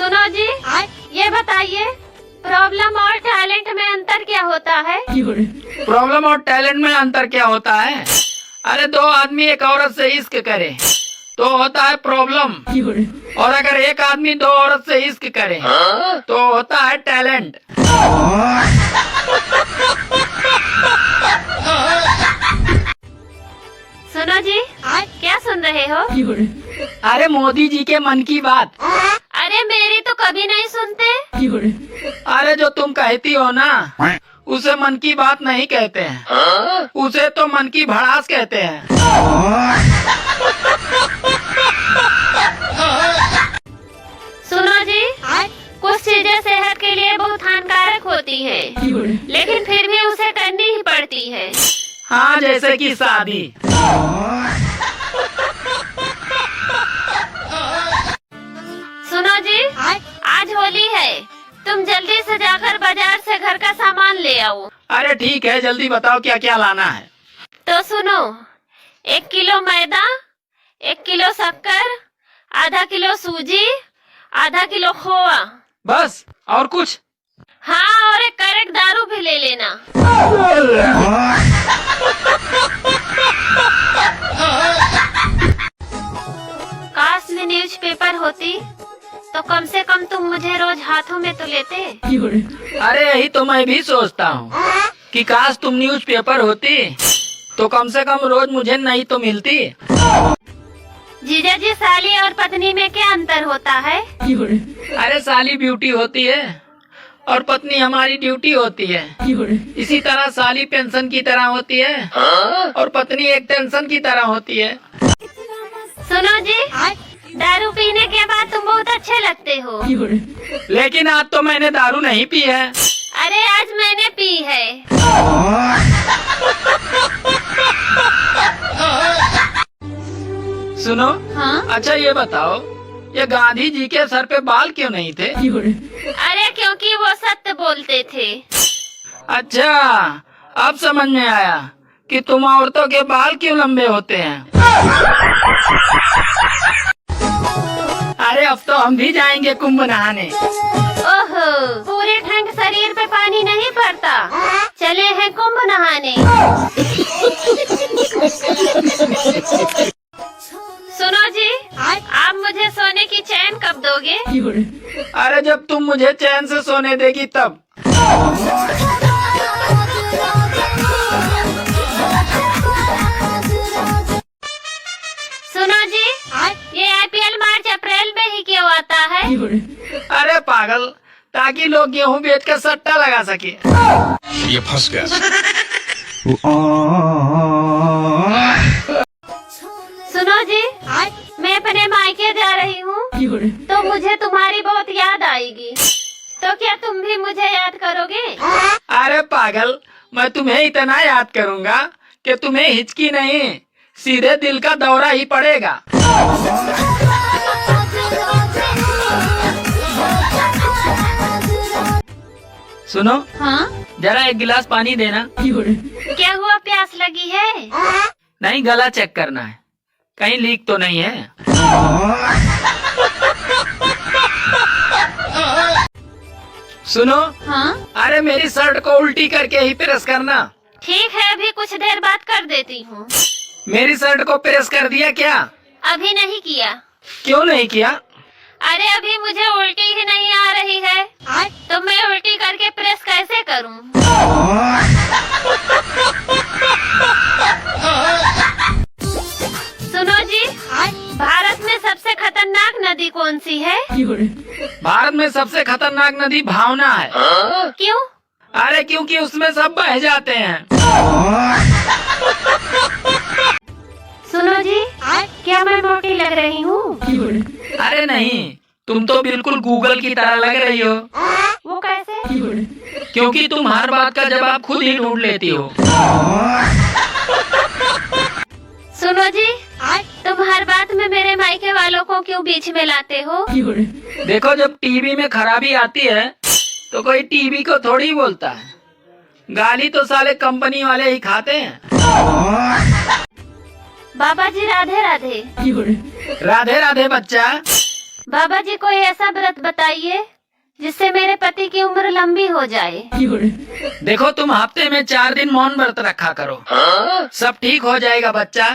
सुनो जी, ये बताइए प्रॉब्लम और टैलेंट में अंतर क्या होता है? प्रॉब्लम और टैलेंट में अंतर क्या होता है? अरे दो आदमी एक औरत से इश्क करे तो होता है प्रॉब्लम, और अगर एक आदमी दो औरत से इश्क करे तो होता है टैलेंट। सुनो जी, क्या सुन रहे हो? अरे मोदी जी के मन की बात। अरे मेरी तो कभी नहीं सुनते। अरे जो तुम कहती हो ना उसे मन की बात नहीं कहते हैं, उसे तो मन की भड़ास कहते हैं। सुनो जी, कुछ चीजें सेहत के लिए बहुत हानिकारक होती हैं, लेकिन फिर भी उसे करनी ही पड़ती है। हाँ, जैसे कि शादी। सुनो जी, आज होली है, तुम जल्दी से जाकर बाजार से घर का सामान ले आओ। अरे ठीक है, जल्दी बताओ क्या क्या लाना है। तो सुनो, 1 किलो मैदा, 1 किलो शक्कर, आधा किलो सूजी, आधा किलो खोआ। बस? और कुछ? हाँ, और 1 कैरेट दारू भी ले लेना। काश में न्यूज़पेपर होती तो कम से कम तुम मुझे रोज हाथों में तो लेते। अरे यही तो मैं भी सोचता हूँ कि काश तुम न्यूज़पेपर होती तो कम से कम रोज मुझे नहीं तो मिलती। जीजा जी, साली और पत्नी में क्या अंतर होता है? अरे साली ब्यूटी होती है और पत्नी हमारी ड्यूटी होती है। इसी तरह साली पेंशन की तरह होती है और पत्नी एक टेंशन की तरह होती है। सुनो जी, दारू पीने के बाद तुम बहुत अच्छे लगते हो। लेकिन आज तो मैंने दारू नहीं पी है। अरे आज मैंने पी है। सुनो, हाँ? अच्छा ये बताओ, ये गांधी जी के सर पे बाल क्यों नहीं थे? अरे क्योंकि वो सत्य बोलते थे। अच्छा, अब समझ में आया कि तुम औरतों के बाल क्यों लंबे होते हैं। अरे अब तो हम भी जाएंगे कुंभ नहाने। ओहो, पूरे ठंड शरीर पे पानी नहीं पड़ता, चले हैं कुंभ नहाने। सुनो जी, आप मुझे सोने की चैन कब दोगे? अरे जब तुम मुझे चैन से सोने देगी तब। सुनो जी, ये IPL मार्च अप्रैल में ही क्यों आता है? अरे पागल, ताकि लोग गेहूं बेच कर सट्टा लगा सके। ये फंस गया। सुनो जी, मैं अपने मायके जा रही हूँ तो मुझे तुम्हारी बहुत याद आएगी, तो क्या तुम भी मुझे याद करोगे? अरे पागल, मैं तुम्हें इतना याद करूँगा कि तुम्हें हिचकी नहीं, सीधे दिल का दौरा ही पड़ेगा। सुनो, हाँ? जरा एक गिलास पानी देना। क्या हुआ, प्यास लगी है? नहीं, गला चेक करना है, कहीं लीक तो नहीं है। सुनो, हाँ? अरे मेरी शर्ट को उल्टी करके ही प्रेस करना। ठीक है, अभी कुछ देर बाद कर देती हूँ। मेरी शर्ट को प्रेस कर दिया क्या? अभी नहीं किया। क्यों नहीं किया? अरे अभी मुझे उल्टी ही नहीं आ रही है, तो मैं उल्टी करके प्रेस कैसे करूँ? सुनो जी, भारत में सबसे खतरनाक नदी कौन सी है? भारत में सबसे खतरनाक नदी भावना है। क्यों? अरे क्योंकि उसमें सब बह जाते हैं। सुनो जी, क्या मैं मोटी लग रही हूँ? अरे नहीं, तुम तो बिल्कुल गूगल की तरह लग रही हो। वो कैसे? क्योंकि तुम हर बात का जवाब खुद ही ढूंढ लेती हो। सुनो जी, तुम हर बात में मेरे मायके वालों को क्यों बीच में लाते हो? देखो, जब टीवी में खराबी आती है तो कोई टीवी को थोड़ी बोलता है, गाली तो साले कंपनी वाले ही खाते हैं। बाबा जी राधे राधे। राधे राधे बच्चा, बाबा जी कोई ऐसा व्रत बताइए जिससे मेरे पति की उम्र लंबी हो जाए। देखो तुम हफ्ते में 4 दिन मौन व्रत रखा करो, सब ठीक हो जाएगा बच्चा।